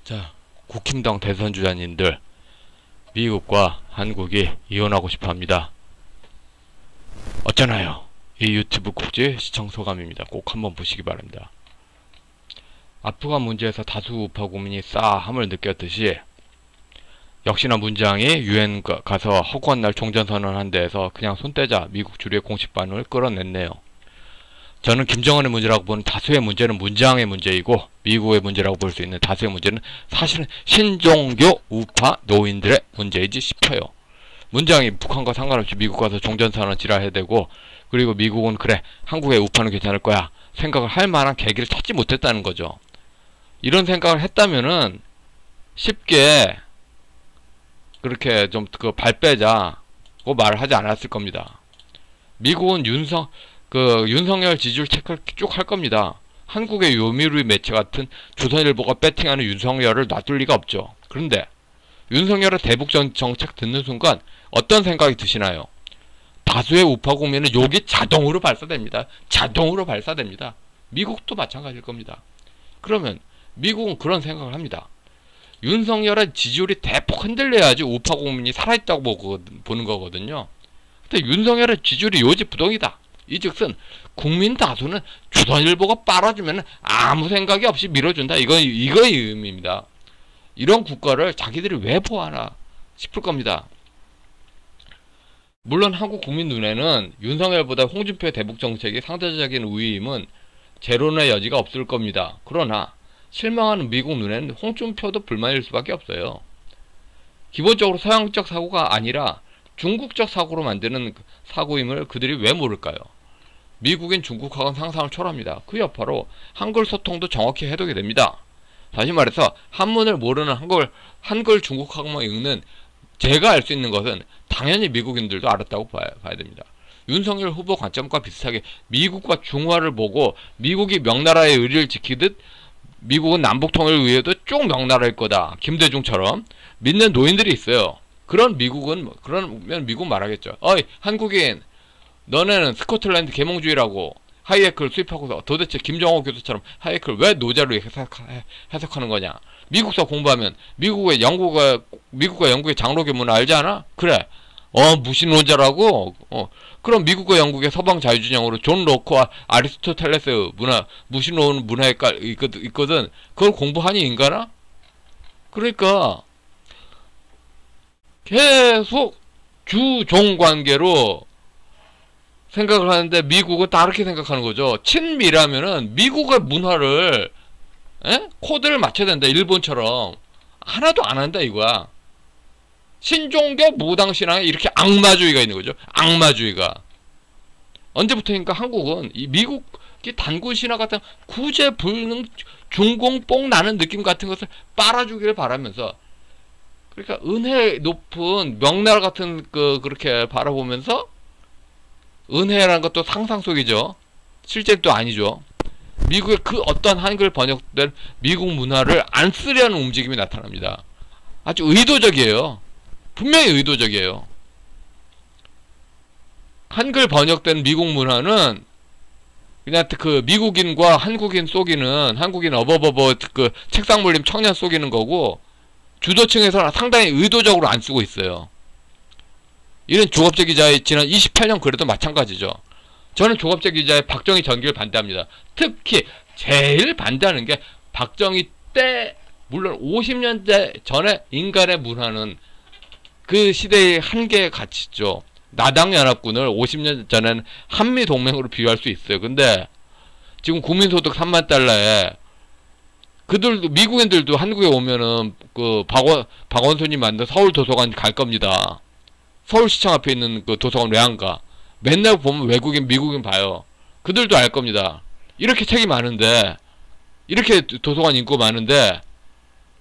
자, 국힘당 대선 주자님들, 미국과 한국이 이혼하고 싶어 합니다. 어쩌나요? 이 유튜브 국제 시청 소감입니다. 꼭 한번 보시기 바랍니다. 아프간 문제에서 다수 우파 국민이 싸함을 느꼈듯이 역시나 문장이 유엔 가서 허구한 날 종전선언한 데에서 그냥 손떼자 미국 주류의 공식 반응을 끌어냈네요. 저는 김정은의 문제라고 보는 다수의 문제는 문장의 문제이고 미국의 문제라고 볼 수 있는 다수의 문제는 사실은 신종교 우파 노인들의 문제이지 싶어요. 문장이 북한과 상관없이 미국 가서 종전선언 지랄해야 되고, 그리고 미국은 그래 한국의 우파는 괜찮을 거야 생각을 할 만한 계기를 찾지 못했다는 거죠. 이런 생각을 했다면은 쉽게 그렇게 좀 발 빼자고 말을 하지 않았을 겁니다. 미국은 윤석열 지지율 체크를 쭉 할 겁니다. 한국의 요미우리 매체 같은 조선일보가 배팅하는 윤석열을 놔둘 리가 없죠. 그런데 윤석열의 대북 정책 듣는 순간 어떤 생각이 드시나요? 다수의 우파 국민은 욕이 자동으로 발사됩니다. 자동으로 발사됩니다. 미국도 마찬가지일 겁니다. 그러면 미국은 그런 생각을 합니다. 윤석열의 지지율이 대폭 흔들려야지 우파 국민이 살아있다고 보는 거거든요. 근데 윤석열의 지지율이 요지부동이다. 이즉슨 국민 다수는 조선일보가 빨아주면 아무 생각이 없이 밀어준다. 이거의 의미입니다. 이런 국가를 자기들이 왜 보하나 싶을 겁니다. 물론 한국 국민 눈에는 윤석열보다 홍준표의 대북 정책이 상대적인 우위임은 제로의 여지가 없을 겁니다. 그러나 실망하는 미국 눈에는 홍준표도 불만일 수밖에 없어요. 기본적으로 서양적 사고가 아니라 중국적 사고로 만드는 사고임을 그들이 왜 모를까요? 미국인 중국학은 상상을 초월합니다. 그 여파로 한글 소통도 정확히 해독이 됩니다. 다시 말해서 한문을 모르는 한글 중국학만 읽는 제가 알 수 있는 것은 당연히 미국인들도 알았다고 봐야 됩니다. 윤석열 후보 관점과 비슷하게 미국과 중화를 보고 미국이 명나라의 의리를 지키듯 미국은 남북통일을 위해도 쭉 명나라일 거다. 김대중처럼 믿는 노인들이 있어요. 그러면 미국 말하겠죠. 어이 한국인, 너네는 스코틀랜드 계몽주의라고 하이에크를 수입하고서 도대체 김정호 교수처럼 하이에크를 왜 노자로 해석하는 거냐. 미국서 공부하면 미국과 영국의 장로교 문화 알지 않아? 그래. 무신론자라고? 그럼 미국과 영국의 서방 자유진영으로 존 로크와 아리스토텔레스 문화, 무신론 문화에 있거든. 그걸 공부하니 인간아? 그러니까 계속 주종 관계로 생각을 하는데 미국은 다르게 생각하는 거죠. 친미라면은 미국의 문화를 코드를 맞춰야 된다. 일본처럼. 하나도 안 한다 이거야. 신종교 무당신앙에 이렇게 악마주의가 있는 거죠. 악마주의가. 언제부터인가 한국은 이 미국이 단군신화 같은 구제불능 중공뽕 나는 느낌 같은 것을 빨아주기를 바라면서, 그러니까 은혜 높은 명나라 같은 그렇게 바라보면서, 은혜라는 것도 상상 속이죠. 실제 또 아니죠. 미국의 그 어떤 한글 번역된 미국 문화를 안 쓰려는 움직임이 나타납니다. 아주 의도적이에요. 분명히 의도적이에요. 한글 번역된 미국 문화는 그냥 그 미국인과 한국인 속이는, 한국인 어버버버 책상 몰림 청년 속이는 거고, 주도층에서는 상당히 의도적으로 안 쓰고 있어요. 이런 조갑재 기자의 지난 28년 글에도 마찬가지죠. 저는 조갑재 기자의 박정희 전기를 반대합니다. 특히 제일 반대하는 게 박정희 때, 물론 50년대 전에 인간의 문화는 그 시대의 한계의 가치죠. 나당연합군을 50년 전에는 한미동맹으로 비유할 수 있어요. 근데 지금 국민소득 3만 달러에 그들도, 미국인들도 한국에 오면은 박원순이 만든 서울도서관 갈 겁니다. 서울시청 앞에 있는 그 도서관 왜 안 가? 맨날 보면 외국인, 미국인 봐요. 그들도 알 겁니다. 이렇게 책이 많은데, 이렇게 도서관 인구 많은데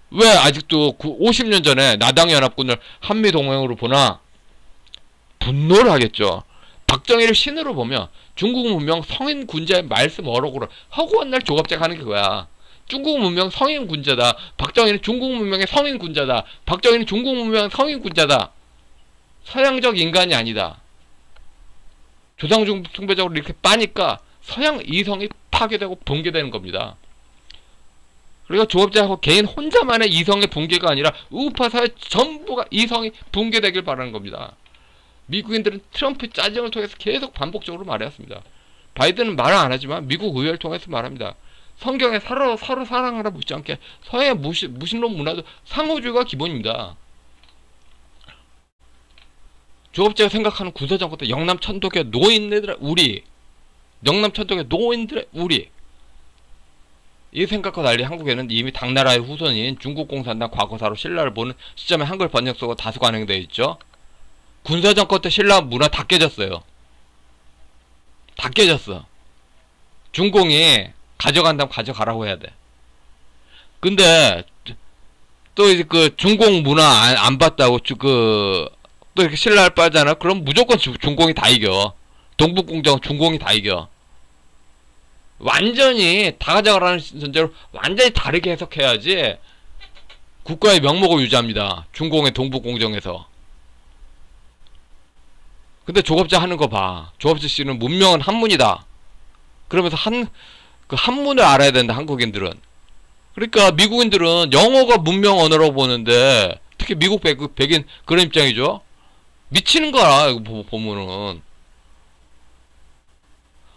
왜 아직도 50년 전에 나당연합군을 한미동맹으로 보나? 분노를 하겠죠. 박정희를 신으로 보며 중국 문명 성인 군자의 말씀 어록으로 허구한 날 조갑제가 하는 게 그거야. 중국 문명 성인 군자다. 박정희는 중국 문명의 성인 군자다. 박정희는 중국 문명의 성인 군자다. 서양적 인간이 아니다. 조상 숭배적으로 이렇게 빠니까 서양 이성이 파괴되고 붕괴되는 겁니다. 그러니까 조업자하고 개인 혼자만의 이성의 붕괴가 아니라 우파 사회 전부가 이성이 붕괴되길 바라는 겁니다. 미국인들은 트럼프 짜증을 통해서 계속 반복적으로 말해왔습니다. 바이든은 말을 안 하지만 미국 의회를 통해서 말합니다. 성경에 서로 사랑하라 묻지 않게 서해 무신론 문화도 상호주의가 기본입니다. 조업자가 생각하는 군사정권 영남 천도교 노인들의 우리, 영남 천도교 노인들의 우리, 이 생각과 달리 한국에는 이미 당나라의 후손인 중국 공산당 과거사로 신라를 보는 시점에 한글 번역서가 다수 관행되어 있죠. 군사정권 때 신라 문화 다 깨졌어요. 다 깨졌어. 중공이 가져간다면 가져가라고 해야 돼. 근데 또 이제 그 중공 문화 안 봤다고 또 이렇게 신라를 빠잖아. 그럼 무조건 중공이 다 이겨. 동북공정 중공이 다 이겨. 완전히 다 가져가라는 전제로 완전히 다르게 해석해야지 국가의 명목을 유지합니다. 중공의 동북공정에서. 근데 조업자 하는 거 봐. 조업자 씨는 문명은 한문이다. 그러면서 그 한문을 알아야 된다, 한국인들은. 그러니까 미국인들은 영어가 문명 언어라고 보는데, 특히 미국 백인 그런 입장이죠. 미치는 거야, 이거 보면은.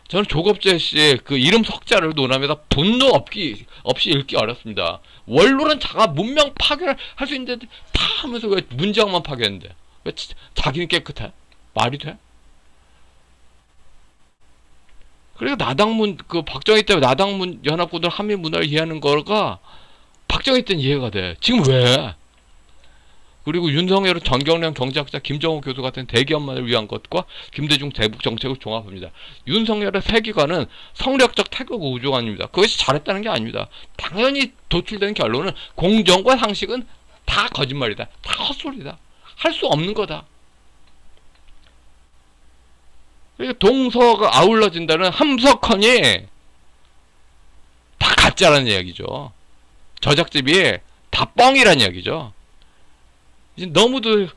저는 조급재 씨의 그 이름 석자를 논하면서 분노 없이 읽기 어렵습니다. 원로는 자가 문명 파괴를 할 수 있는데 다 하면서 왜 문장만 파괴했는데? 왜 자기는 깨끗해? 말이 돼? 그러니까 나당문, 그 박정희 때문에 나당문 연합군들 한미 문화를 이해하는 거가 박정희 때는 이해가 돼. 지금 왜? 그리고 윤석열은 전경련 경제학자 김정호 교수 같은 대기업만을 위한 것과 김대중 대북 정책을 종합합니다. 윤석열의 세계관은 성력적 태극 우주관입니다. 그것이 잘했다는 게 아닙니다. 당연히 도출되는 결론은 공정과 상식은 다 거짓말이다. 다 헛소리다. 할 수 없는 거다. 동서가 아울러진다는 함석헌이 다 가짜라는 이야기죠. 저작집이 다 뻥이라는 이야기죠. 이제 너무도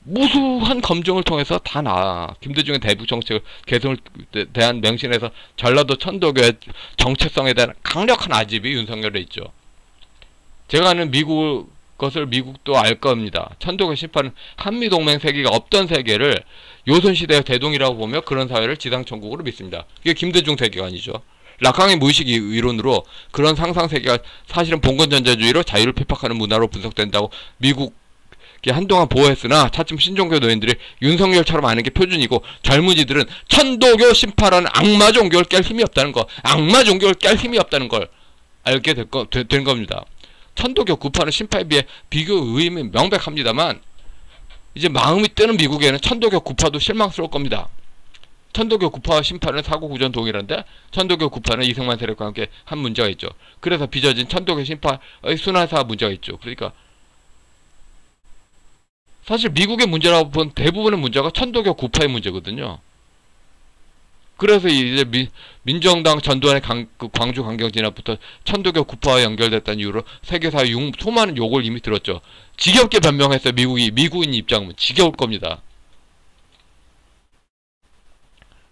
무수한 검증을 통해서 다 나와. 김대중의 대북 정책을 개성을 대한 맹신에서 전라도 천도교의 정체성에 대한 강력한 아집이 윤석열에 있죠. 제가 아는 미국 것을 미국도 알 겁니다. 천도교 심판은 한미동맹 세계가 없던 세계를 요선시대의 대동이라고 보며 그런 사회를 지상천국으로 믿습니다. 이게 김대중 세계관이죠. 락강의 무의식 이론으로 그런 상상세계가 사실은 봉건전자주의로 자유를 핍박하는 문화로 분석된다고 미국이 한동안 보호했으나 차츰 신종교 노인들이 윤석열처럼 아는 게 표준이고 젊은이들은 천도교 심파라는 악마 종교를 깰 힘이 없다는 거, 악마 종교를 깰 힘이 없다는 걸 알게 된 겁니다. 천도교 구파는 심파에 비해 비교 의미 명백합니다만 이제 마음이 뜨는 미국에는 천도교 구파도 실망스러울 겁니다. 천도교 구파와 심파는 사고 구전 동일한데 천도교 구파는 이승만 세력과 함께 한 문제가 있죠. 그래서 빚어진 천도교 심파의 순환사 문제가 있죠. 그러니까 사실 미국의 문제라고 본 대부분의 문제가 천도교 구파의 문제거든요. 그래서 이제 민정당 전두환의 광주 강경 진압부터 천도교 구파와 연결됐다는 이유로 세계사의 수많은 욕을 이미 들었죠. 지겹게 변명했어요. 미국인 입장은 지겨울 겁니다.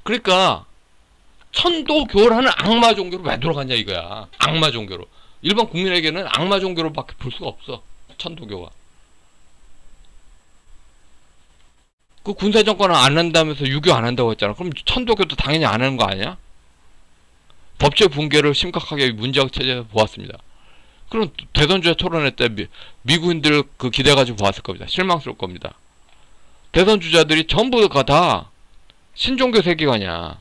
그러니까 천도교라는 악마 종교로 왜 돌아갔냐 이거야. 악마 종교로. 일반 국민에게는 악마 종교로밖에 볼 수가 없어. 천도교가. 그 군사정권은 안 한다면서 유교 안 한다고 했잖아. 그럼 천도교도 당연히 안 하는 거 아니야? 법적 붕괴를 심각하게 문제학 체제에서 보았습니다. 그럼 대선주자 토론회 때 미국인들 그 기대가지고 보았을 겁니다. 실망스러울 겁니다. 대선주자들이 전부가 다 신종교 세계관이야.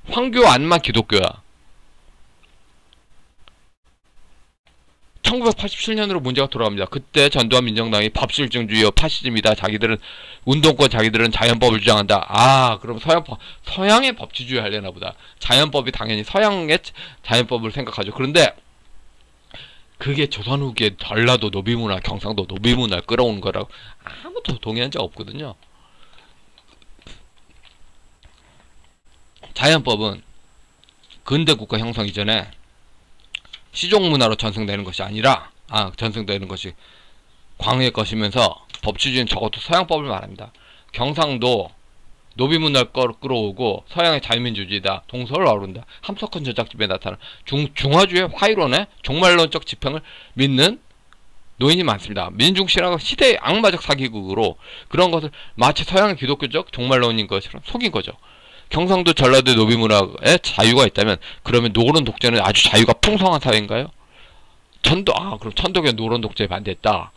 황교 안마 기독교야. 1987년으로 문제가 돌아갑니다. 그때 전두환 민정당이 법실증주의요 파시즘이다. 자기들은 운동권, 자기들은 자연법을 주장한다. 아, 그럼 서양의 법치주의 하려나 보다. 자연법이 당연히 서양의 자연법을 생각하죠. 그런데 그게 조선 후기에 전라도 노비문화, 경상도 노비문화를 끌어오는 거라고 아무도 동의한 적 없거든요. 자연법은 근대 국가 형성 이전에 시종문화로 전승되는 것이 아니라 전승되는 것이 광해의 것이면서 법치주의는 적어도 서양법을 말합니다. 경상도 노비문화를 끌어오고 서양의 자유민주주의다, 동서를 아우른다, 함석헌 저작집에 나타난 중화주의 화이론의 종말론적 지평을 믿는 노인이 많습니다. 민중신화가 시대의 악마적 사기극으로 그런 것을 마치 서양의 기독교적 종말론인 것처럼 속인 거죠. 경상도 전라도의 노비문화에 자유가 있다면 그러면 노론 독재는 아주 자유가 풍성한 사회인가요? 그럼 천도교 노론 독재에 반대했다.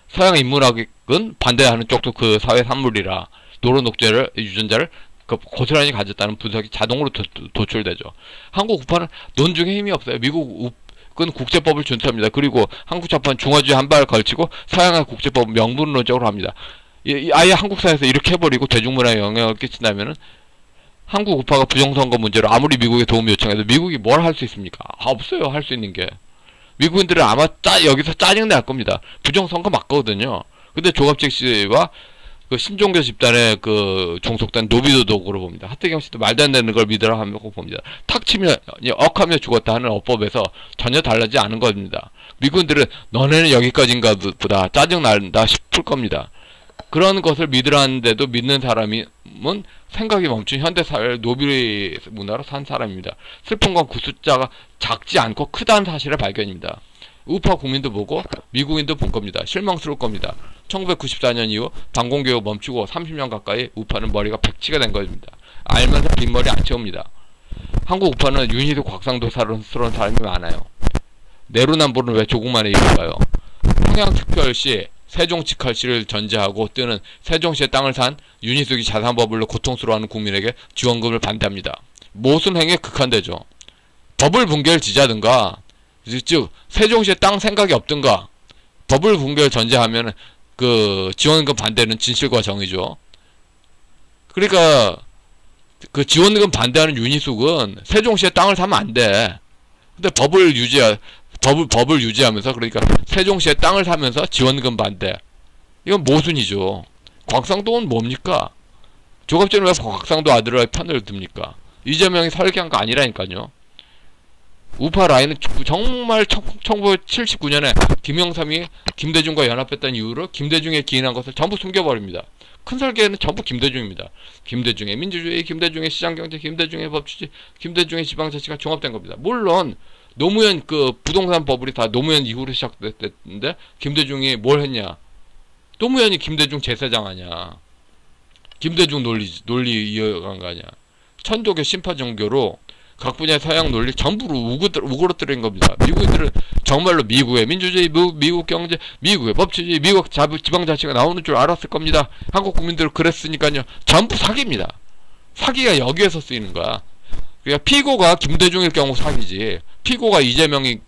서양의 인문학은 반대하는 쪽도 그 사회 산물이라 노론 독재를 유전자를 고스란히 가졌다는 분석이 자동으로 도출되죠. 한국 우파는 논중에 힘이 없어요. 미국은 국제법을 준수합니다. 그리고 한국 좌파는 중화주의 한 발을 걸치고 서양의 국제법을 명분론적으로 합니다. 아예 한국 사회에서 이렇게 해버리고 대중문화에 영향을 끼친다면은 한국 우파가 부정선거 문제로 아무리 미국에 도움을 요청해도 미국이 뭘 할 수 있습니까? 없어요. 할 수 있는 게. 미국인들은 아마 여기서 짜증날 겁니다. 부정선거 맞거든요. 근데 조갑직 씨와 그 신종교 집단에 종속된 노비도도 그러봅니다. 하태경 씨도 말도 안 되는 걸 믿으라 하고 봅니다. 탁 치면 억하며 죽었다 하는 어법에서 전혀 달라지지 않은 겁니다. 미국인들은 너네는 여기까지인가 보다 짜증난다 싶을 겁니다. 그런 것을 믿으라는데도 믿는 사람은 생각이 멈춘 현대사회의 노비 문화로 산 사람입니다. 슬픈 건 그 숫자가 작지 않고 크다는 사실의 발견입니다. 우파 국민도 보고 미국인도 본 겁니다. 실망스러울 겁니다. 1994년 이후 반공교육 멈추고 30년 가까이 우파는 머리가 백치가 된 겁니다. 알면서 빈머리 안 채웁니다. 한국 우파는 윤희도 곽상도스러운 사람이 많아요. 내로남불은 왜 조국만에 이룰까요? 평양특별시 세종직할시를 전제하고 뜨는 세종시의 땅을 산 윤희숙이 자산버블로 고통스러워하는 국민에게 지원금을 반대합니다. 모순행위에 극한되죠. 버블 붕괴를 지지하든가, 즉 세종시의 땅 생각이 없든가, 버블 붕괴를 전제하면 지원금 반대는 진실과 정의죠. 그러니까 그 지원금 반대하는 윤희숙은 세종시의 땅을 사면 안 돼. 근데 법을 유지하면서 그러니까 세종시의 땅을 사면서 지원금 반대. 이건 모순이죠. 곽상도는 뭡니까? 조갑제는 왜 곽상도 아들의 편을 듭니까? 이재명이 설계한 거 아니라니까요. 우파 라인은 정말 1979년에 김영삼이 김대중과 연합했다는 이유로 김대중에 기인한 것을 전부 숨겨버립니다. 큰 설계는 전부 김대중입니다. 김대중의 민주주의, 김대중의 시장경제, 김대중의 법치주의, 김대중의 지방자치가 종합된 겁니다. 물론 노무현 부동산 버블이 다 노무현 이후로 시작됐는데 김대중이 뭘 했냐? 노무현이 김대중 제사장 아냐? 김대중 논리 이어간 거 아냐? 천도교 신파종교로 각 분야의 서양 논리 전부로 우그러뜨린 겁니다. 미국인들은 정말로 미국의 민주주의, 미국 경제, 미국의 법치주의, 미국 지방자치가 나오는 줄 알았을 겁니다. 한국 국민들은 그랬으니까요. 전부 사기입니다. 사기가 여기에서 쓰이는 거야. 그러니까 피고가 김대중일 경우 사기지, 피고가 이재명일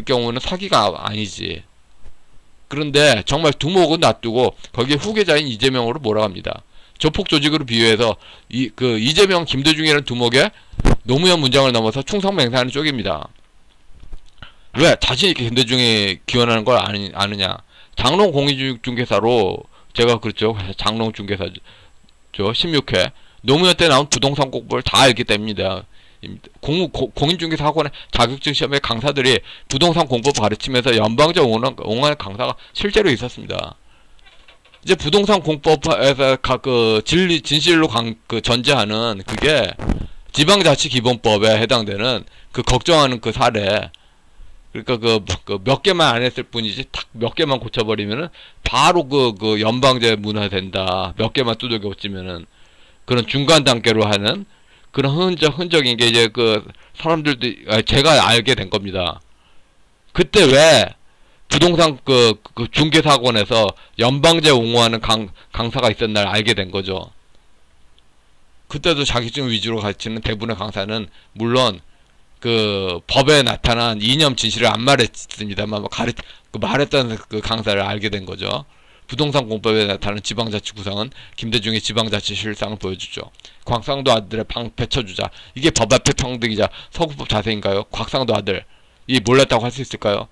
경우는 사기가 아니지. 그런데 정말 두목은 놔두고 거기에 후계자인 이재명으로 몰아갑니다. 조폭 조직으로 비유해서 이재명, 김대중이라는 두목에 노무현 문장을 넘어서 충성 맹세하는 쪽입니다. 왜 자신 있게 김대중이 기원하는 걸 아느냐? 장롱 공인중개사로 제가 그렇죠. 장롱 중개사죠. 16회 노무현 때 나온 부동산 공부를 다 알기 때문입니다. 공인중개사 학원의 자격증 시험에 강사들이 부동산 공부 가르치면서 연방제 옹호하는 강사가 실제로 있었습니다. 이제 부동산 공법에서 진실로 전제하는 그게 지방자치기본법에 해당되는 걱정하는 사례. 그러니까 몇 개만 안 했을 뿐이지 딱 몇 개만 고쳐버리면은 바로 연방제 문화 된다. 몇 개만 두들겨 고치면은 그런 중간 단계로 하는 그런 흔적인 게 이제 사람들도 제가 알게 된 겁니다. 그때 왜 부동산 중개사학원에서 연방제 옹호하는 강사가 있었나 알게 된 거죠. 그때도 자격증 위주로 가르치는 대부분의 강사는 물론 법에 나타난 이념 진실을 안 말했습니다만 말했던 강사를 알게 된 거죠. 부동산 공법에 나타나는 지방자치 구상은 김대중의 지방자치 실상을 보여주죠. 곽상도 아들의 방패 쳐주자. 이게 법 앞에 평등이자 서구법 자세인가요? 곽상도 아들 이 몰랐다고 할 수 있을까요?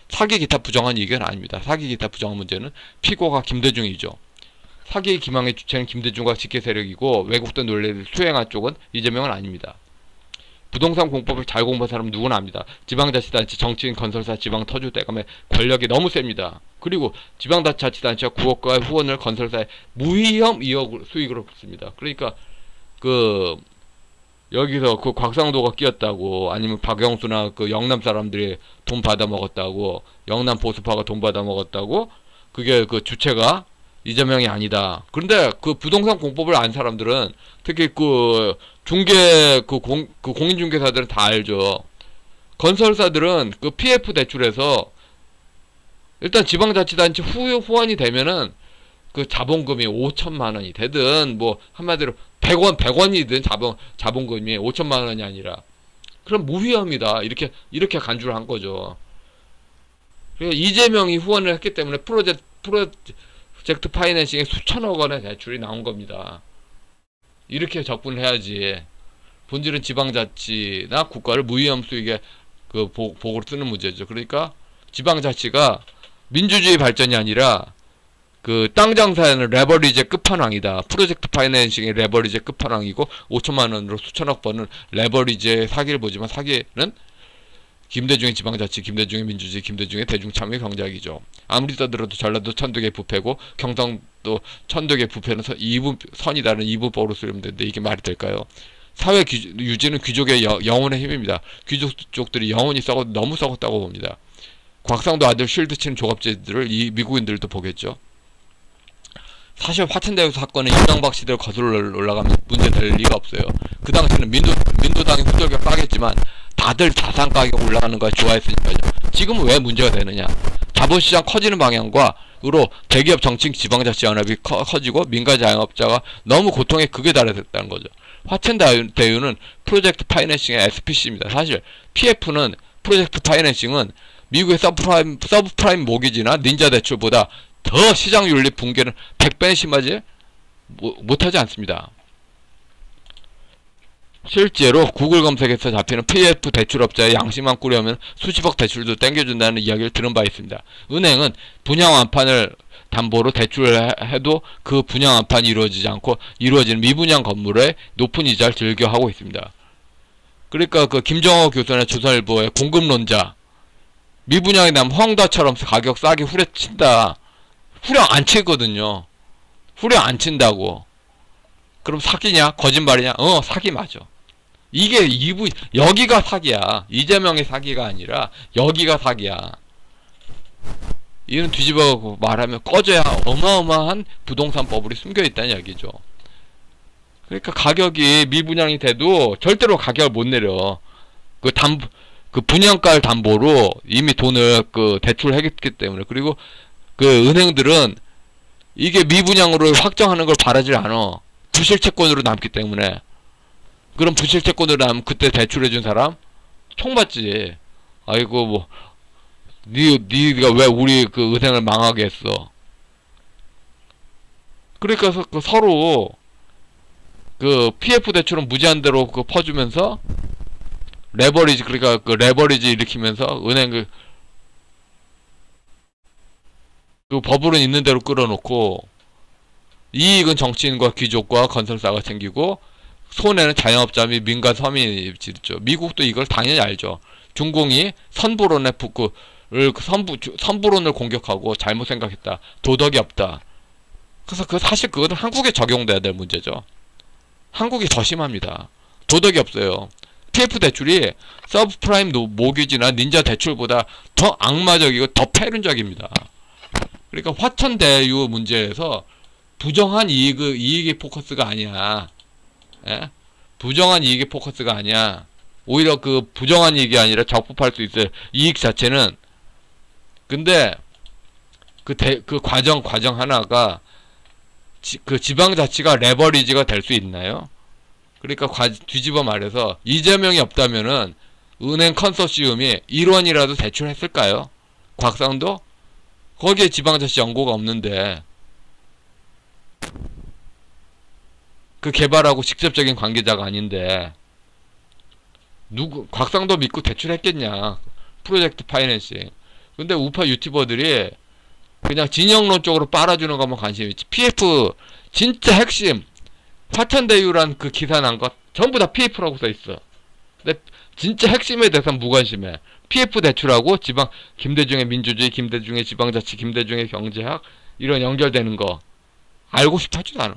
사기 기타 부정한 의견 아닙니다. 사기 기타 부정한 문제는 피고가 김대중이죠. 사기 기망의 주체는 김대중과 직계 세력이고 왜곡된 논리를 수행한 쪽은 이재명은 아닙니다. 부동산 공법을 잘 공부한 사람은 누구나 압니다. 지방자치단체, 정치인, 건설사, 지방 터주 대감의 권력이 너무 셉니다. 그리고 지방자치단체가 구역과 후원을 건설사에 무위험 2억 수익으로 받습니다. 그러니까 그 여기서 그 곽상도가 끼었다고, 아니면 박영수나 그 영남 사람들이 돈 받아 먹었다고, 영남 보수파가 돈 받아 먹었다고, 그게 그 주체가 이재명이 아니다. 그런데 그 부동산 공법을 안 사람들은, 특히 그 중개 그 공인중개사들은 다 알죠. 건설사들은 그 PF 대출에서 일단 지방자치단체 후원이 되면은 그 자본금이 5천만 원이 되든, 뭐 한마디로 100원이든 자본금이 5천만 원이 아니라, 그럼 무위험이다. 이렇게 간주를 한 거죠. 그러니까 이재명이 후원을 했기 때문에 프로젝트 파이낸싱에 수천억 원의 대출이 나온 겁니다. 이렇게 접근을 해야지. 본질은 지방자치나 국가를 무위험 수익에 그 보고로 쓰는 문제죠. 그러니까 지방자치가 민주주의 발전이 아니라 그 땅 장사에는 레버리지의 끝판왕이다. 프로젝트 파이낸싱의 레버리지의 끝판왕이고, 5천만 원으로 수천억 버는 레버리지의 사기를 보지만, 사기는 김대중의 지방자치, 김대중의 민주주의, 김대중의 대중참여 경제학이죠. 아무리 떠들어도 전라도 천도의 부패고 경상도 천도의 부패는 선이다는 이분법으로 쓰면 되는데, 이게 말이 될까요? 사회 유지는 귀족의 영혼의 힘입니다. 귀족들이 영혼이 너무 썩었다고 봅니다. 곽상도 아들 쉴드 치는 조갑제들을 이 미국인들도 보겠죠. 사실 화천대유 사건은 이명박 시대를 거슬러 올라가면 문제될 리가 없어요. 그 당시에는 민주당이 후덜결 빠겠지만 다들 자산 가격 올라가는 걸 좋아했으니까요. 지금은 왜 문제가 되느냐? 자본시장 커지는 방향과로 대기업 정책 지방자치 연합이 커지고 민간 자영업자가 너무 고통의 극에 달했다는 거죠. 화천대유는 프로젝트 파이낸싱의 SPC입니다. 사실 PF는 프로젝트 파이낸싱은 미국의 서브프라임 모기지나 닌자 대출보다 더 시장윤리 붕괴는 100배는 심하지 못하지 않습니다. 실제로 구글 검색에서 잡히는 PF 대출업자의 양심만 꾸려면 수십억 대출도 땡겨준다는 이야기를 들은 바 있습니다. 은행은 분양 완판을 담보로 대출을 해도 그 분양 완판이 이루어지지 않고 이루어지는 미분양 건물에 높은 이자를 즐겨하고 있습니다. 그러니까 그 김정호 교수나 조선일보의 공급론자, 미분양이 나면 헝다처럼 가격 싸게 후려친다. 후려 안 치거든요. 후려 안 친다고. 그럼 사기냐? 거짓말이냐? 사기 맞아. 이게 여기가 사기야. 이재명의 사기가 아니라 여기가 사기야. 이는 뒤집어 말하면 꺼져야 어마어마한 부동산 버블이 숨겨있다는 얘기죠. 그러니까 가격이 미분양이 돼도 절대로 가격을 못 내려. 그 분양가를 담보로 이미 돈을 대출했기 때문에. 그리고 그 은행들은 이게 미분양으로 확정하는 걸 바라질 않아. 부실채권으로 남기 때문에. 그럼 부실채권으로 남으면 그때 대출해준 사람 총 맞지. 아이고 뭐 니가 왜 우리 그 은행을 망하게 했어. 그러니까 서로 그 PF 대출은 무제한대로 퍼주면서 레버리지, 그러니까 그 레버리지 일으키면서 은행 그 버블은 있는 대로 끌어놓고 이익은 정치인과 귀족과 건설사가 챙기고 손해는 자영업자 및 민간 서민이 지죠. 미국도 이걸 당연히 알죠. 중공이 선부론을 공격하고 잘못 생각했다. 도덕이 없다. 그래서 사실 그거는 한국에 적용돼야 될 문제죠. 한국이 더 심합니다. 도덕이 없어요. PF 대출이 서브프라임 모기지나 닌자 대출보다 더 악마적이고 더 패륜적입니다. 그러니까 화천대유 문제에서 부정한 이익의 포커스가 아니야. 예? 부정한 이익의 포커스가 아니야. 오히려 그 부정한 이익이 아니라 적법할 수 있을 이익 자체는, 근데 그 과정 하나가 그 지방자치가 레버리지가 될 수 있나요? 그러니까 뒤집어 말해서 이재명이 없다면은 은행 컨소시엄이 1원이라도 대출했을까요? 곽상도? 거기에 지방자치 연고가 없는데 그 개발하고 직접적인 관계자가 아닌데 곽상도 믿고 대출했겠냐. 프로젝트 파이낸싱. 근데 우파 유튜버들이 그냥 진영론 쪽으로 빨아주는 것만 관심이 있지. PF 진짜 핵심 화천대유란 그 기사 난 것 전부 다 PF라고 써있어. 근데 진짜 핵심에 대해서는 무관심해. PF 대출하고 지방, 김대중의 민주주의, 김대중의 지방자치, 김대중의 경제학 이런 연결되는 거 알고 싶어 하지도 않아.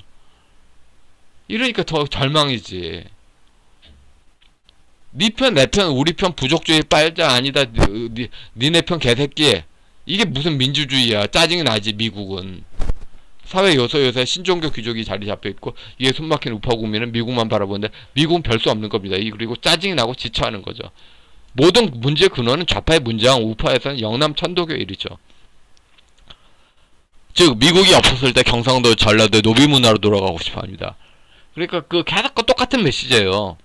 이러니까 더 절망이지. 니 편, 내 편, 우리 편 부족주의 빨자 아니다. 니네 편 개새끼. 이게 무슨 민주주의야. 짜증이 나지. 미국은 사회 요소에 신종교 귀족이 자리 잡혀있고 이게 숨막힌 우파 국민은 미국만 바라보는데 미국은 별 수 없는 겁니다. 그리고 짜증이 나고 지쳐하는 거죠. 모든 문제의 근원은 좌파의 문제랑 우파에서는 영남 천도교 일이죠. 즉 미국이 없었을 때 경상도 전라도 노비문화로 돌아가고 싶어합니다. 그러니까 그 계속 똑같은 메시지예요.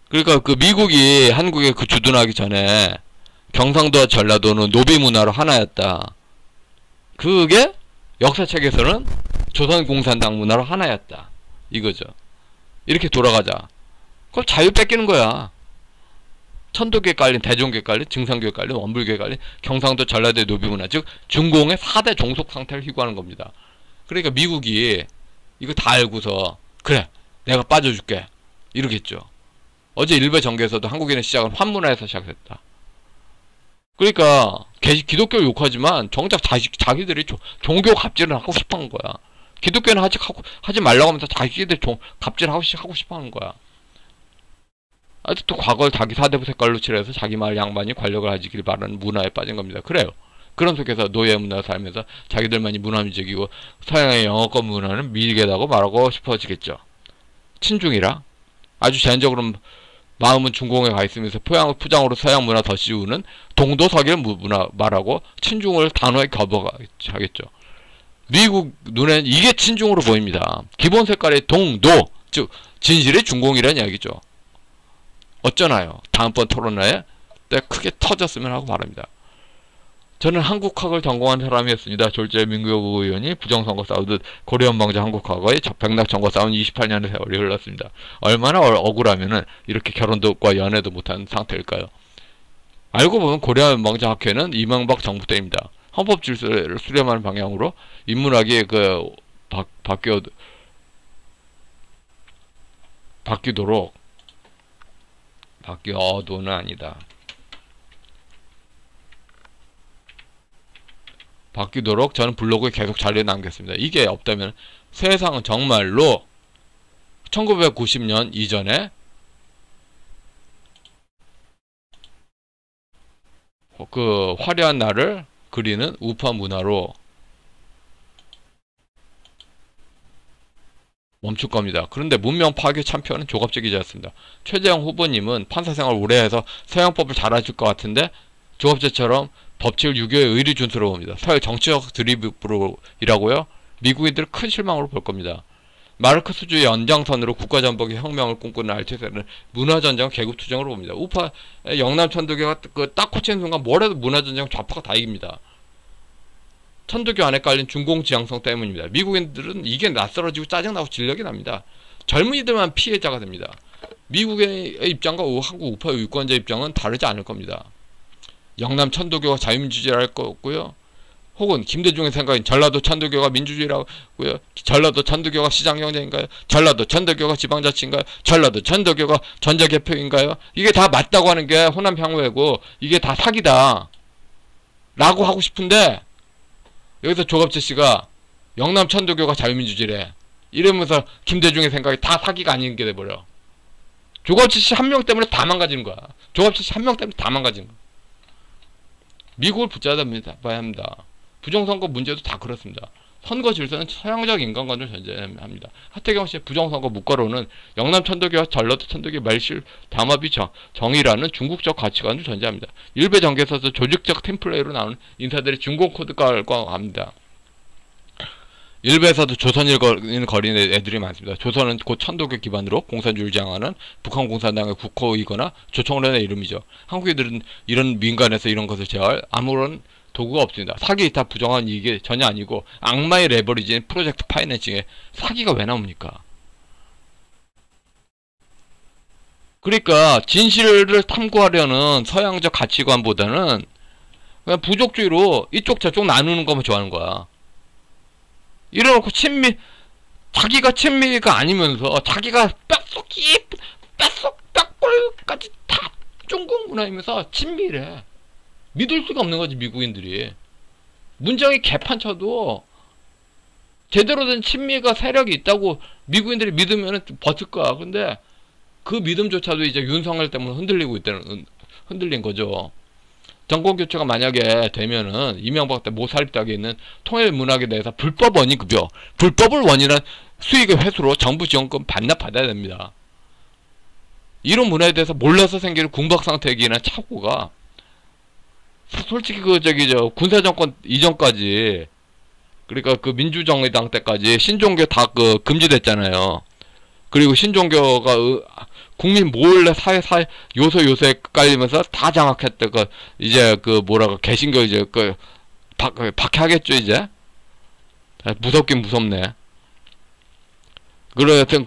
그러니까 그 미국이 한국에 그 주둔하기 전에 경상도와 전라도는 노비문화로 하나였다. 그게 역사책에서는 조선공산당 문화로 하나였다. 이거죠. 이렇게 돌아가자. 그걸 자유 뺏기는 거야. 천도교에 깔린, 대종교에 깔린, 증산교에 깔린, 원불교에 깔린 경상도 전라도의 노비문화, 즉 중공의 4대 종속 상태를 희구하는 겁니다. 그러니까 미국이 이거 다 알고서 그래 내가 빠져줄게 이러겠죠. 어제 일베 정계에서도 한국인의 시작은 환문화에서 시작했다. 그러니까 기독교를 욕하지만 정작 자기들이 종교 갑질을 하고 싶어하는 거야. 기독교는 하지 말라고 하면서 자기들 갑질하고 싶어하는 거야. 아직도 과거를 자기 사대부 색깔로 칠해서 자기 마을 양반이 권력을 가지길 바라는 문화에 빠진 겁니다. 그래요. 그런 속에서 노예 문화 살면서 자기들만이 문화민족이고 서양의 영어권 문화는 미개하다고 말하고 싶어지겠죠. 친중이라 아주 제한적으로 마음은 중공에 가 있으면서 포장으로 서양 문화 더 씌우는 동도서기를 말하고 친중을 단호하게 거부하겠죠. 미국 눈엔 이게 친중으로 보입니다. 기본 색깔의 동도, 즉 진실의 중공이라는 이야기죠. 어쩌나요? 다음번 토론회에 때 크게 터졌으면 하고 바랍니다. 저는 한국학을 전공한 사람이었습니다. 졸지에 민구여부 의원이 부정선거 싸우듯 고려연방제 한국학의 백낙 전거 싸운 28년의 세월이 흘렀습니다. 얼마나 억울하면은 이렇게 결혼과 연애도 못한 상태일까요? 알고 보면 고려연방제 학회는 이명박 정부 때입니다. 헌법 질서를 수렴하는 방향으로 인문학이 바뀌어도는 아니다. 바뀌도록 저는 블로그에 계속 자료에 남겼습니다. 이게 없다면 세상은 정말로 1990년 이전에 그 화려한 날을 그리는 우파 문화로 멈출 겁니다. 그런데 문명 파괴 참표는 조갑제기자였습니다. 최재형 후보님은 판사 생활 오래 해서 서양법을 잘 아실 것 같은데 조갑제처럼 법칙을 유교의 의리 준수로 봅니다. 서열 정치적 드립으로이라고요? 미국인들은 큰 실망으로 볼 겁니다. 마르크스주의 연장선으로 국가전복의 혁명을 꿈꾸는 알체세는 문화전쟁, 계급투쟁으로 봅니다. 우파 영남 천도교가 딱 꽂히는 순간 뭐래도 문화전쟁 좌파가 다 이깁니다. 천도교 안에 깔린 중공지향성 때문입니다. 미국인들은 이게 낯설어지고 짜증나고 진력이 납니다. 젊은이들만 피해자가 됩니다. 미국의 입장과 한국 우파 유권자 입장은 다르지 않을 겁니다. 영남 천도교가 자유민주주의를 할 거고요. 혹은 김대중의 생각인 전라도 천도교가 민주주의라고요. 전라도 천도교가 시장경제인가요? 전라도 천도교가 지방자치인가요? 전라도 천도교가 전자개표인가요? 이게 다 맞다고 하는 게 호남향후회고 이게 다 사기다 라고 하고 싶은데 여기서 조갑재 씨가 영남 천도교가 자유민주주의래 이러면서 김대중의 생각이 다 사기가 아닌 게 돼버려. 조갑재 씨 한 명 때문에 다 망가지는 거야. 조갑재 씨 한 명 때문에 다 망가지는 거야. 미국을 붙잡아야 합니다. 부정선거 문제도 다 그렇습니다. 선거 질서는 서양적 인간관을 전제합니다. 하태경 씨의 부정선거 묵과로는 영남 천도교와 전라도 천도교의 말실 담합이 정의라는 중국적 가치관을 전제합니다. 일베 정계에서도 조직적 템플레이로 나오는 인사들이 중공 코드깔과 합니다. 일베에서도 조선인 거리는 애들이 많습니다. 조선은 곧 천도교 기반으로 공산주의를 지향하는 북한 공산당의 국호이거나 조총련의 이름이죠. 한국인들은 이런 민간에서 이런 것을 제어할 아무런 도구가 없습니다. 사기 다 부정한 이익이 전혀 아니고 악마의 레버리지인 프로젝트 파이낸싱에 사기가 왜 나옵니까? 그러니까 진실을 탐구하려는 서양적 가치관보다는 그냥 부족주의로 이쪽 저쪽 나누는 것만 좋아하는 거야. 이래놓고 자기가 친미가 아니면서 자기가 뼛속 깊은 뼛속 뼈골까지 다 중국 문화이면서 친미래. 믿을 수가 없는 거지, 미국인들이. 문정이 개판 쳐도 제대로 된 친미가 세력이 있다고 미국인들이 믿으면 버틸 거야. 근데 그 믿음조차도 이제 윤석열 때문에 흔들린 거죠. 정권 교체가 만약에 되면은 이명박 때 모살입당에 있는 통일 문학에 대해서 불법 원인급여, 불법을 원인한 수익의 회수로 정부 지원금 반납받아야 됩니다. 이런 문화에 대해서 몰라서 생기는 궁박상태기나 착오가 솔직히 군사정권 이전까지, 그러니까 그 민주정의당 때까지 신종교 다 금지됐잖아요. 그리고 신종교가 국민 몰래 사회 요소에 깔리면서 다 장악했다. 이제 개신교 이제 박해하겠죠, 이제. 무섭긴 무섭네. 그래, 하여튼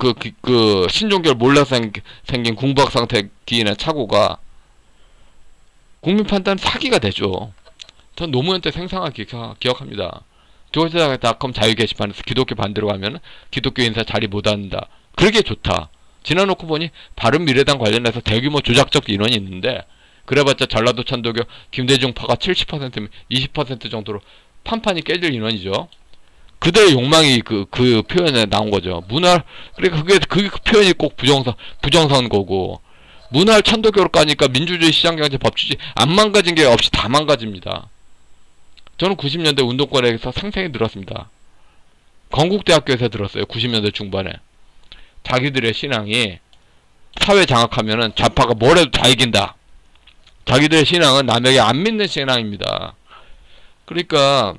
신종교를 몰라서 생긴 궁박상태 기인의 착오가 국민 판단 사기가 되죠. 전 노무현 때 생생하게 기억합니다. 조선닷컴 자유 게시판에서 기독교 반대로 가면 기독교 인사 자리 못 앉는다. 그러게 좋다. 지나놓고 보니 바른미래당 관련해서 대규모 조작적 인원이 있는데, 그래봤자 전라도 천도교 김대중파가 70%면 20% 정도로 판판이 깨질 인원이죠. 그들의 욕망이 그 표현에 나온 거죠. 그러니까 그 표현이 꼭 부정선 거고, 문화를 천도교로 까니까 민주주의 시장경제 법치주의 안 망가진 게 없이 다 망가집니다. 저는 90년대 운동권에서 생생히 들었습니다. 건국대학교에서 들었어요. 90년대 중반에. 자기들의 신앙이 사회 장악하면은 좌파가 뭘 해도 다 이긴다. 자기들의 신앙은 남에게 안 믿는 신앙입니다. 그러니까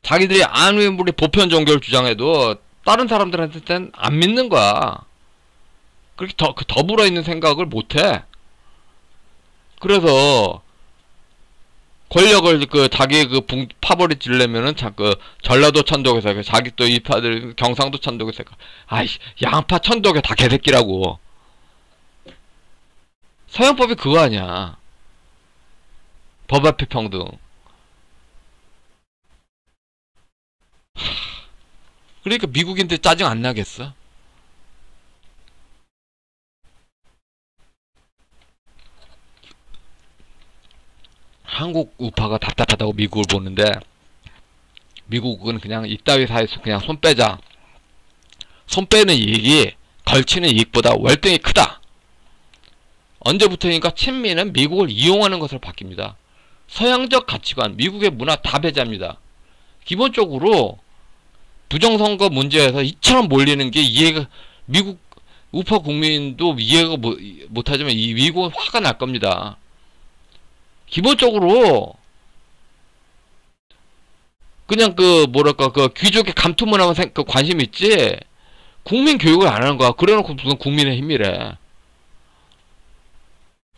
자기들이 아무리 보편 종교를 주장해도 다른 사람들한테는 안 믿는 거야. 그렇게 더불어 있는 생각을 못해. 그래서 권력을 자기 파벌이 지려면은 전라도 천도교에서 자기 또 이파들 경상도 천도교에서 아이씨 양파 천도교 다 개새끼라고. 서양법이 그거 아니야. 법 앞에 평등. 그러니까 미국인들 짜증 안 나겠어? 한국 우파가 답답하다고 미국을 보는데, 미국은 그냥 이따위 사회에서 그냥 손 빼자. 손 빼는 이익이 걸치는 이익보다 월등히 크다. 언제부터니까 친미는 미국을 이용하는 것으로 바뀝니다. 서양적 가치관, 미국의 문화 다 배제합니다. 기본적으로 부정선거 문제에서 이처럼 몰리는 게 미국 우파 국민도 이해가 못하지만 이 미국은 화가 날 겁니다. 기본적으로 그냥 귀족의 감투문화만 관심 있지 국민 교육을 안 하는 거야. 그래놓고 무슨 국민의 힘이래.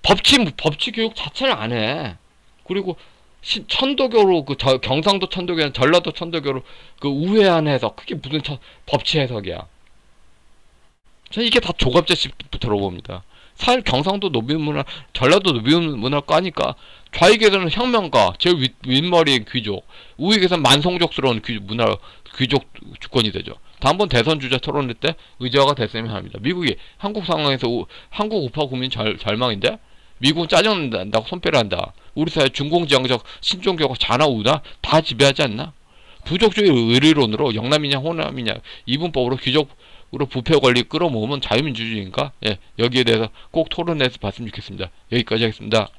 법치 교육 자체를 안 해. 그리고 천도교로 경상도 천도교는 전라도 천도교로 우회한 해석, 그게 무슨 법치 해석이야. 전 이게 다 조갑제식 들어봅니다. 사실 경상도 노비문화, 전라도 노비문화 까니까 좌익에서는 혁명가, 제일 윗머리인 귀족, 우익에서는 만성족스러운 귀족 주권이 되죠. 다음번 대선 주자 토론회 때 의제화가 됐으면 합니다. 미국이 한국 상황에서 한국 우파 국민 절망인데 미국은 짜증난다고 손빼라 한다. 우리 사회 중공지향적 신종교가 좌나우나 다 지배하지 않나? 부족주의 의리론으로 영남이냐 호남이냐 이분법으로 귀족으로 부패 권리 끌어모으면 자유민주주의인가? 예, 여기에 대해서 꼭 토론해서 봤으면 좋겠습니다. 여기까지 하겠습니다.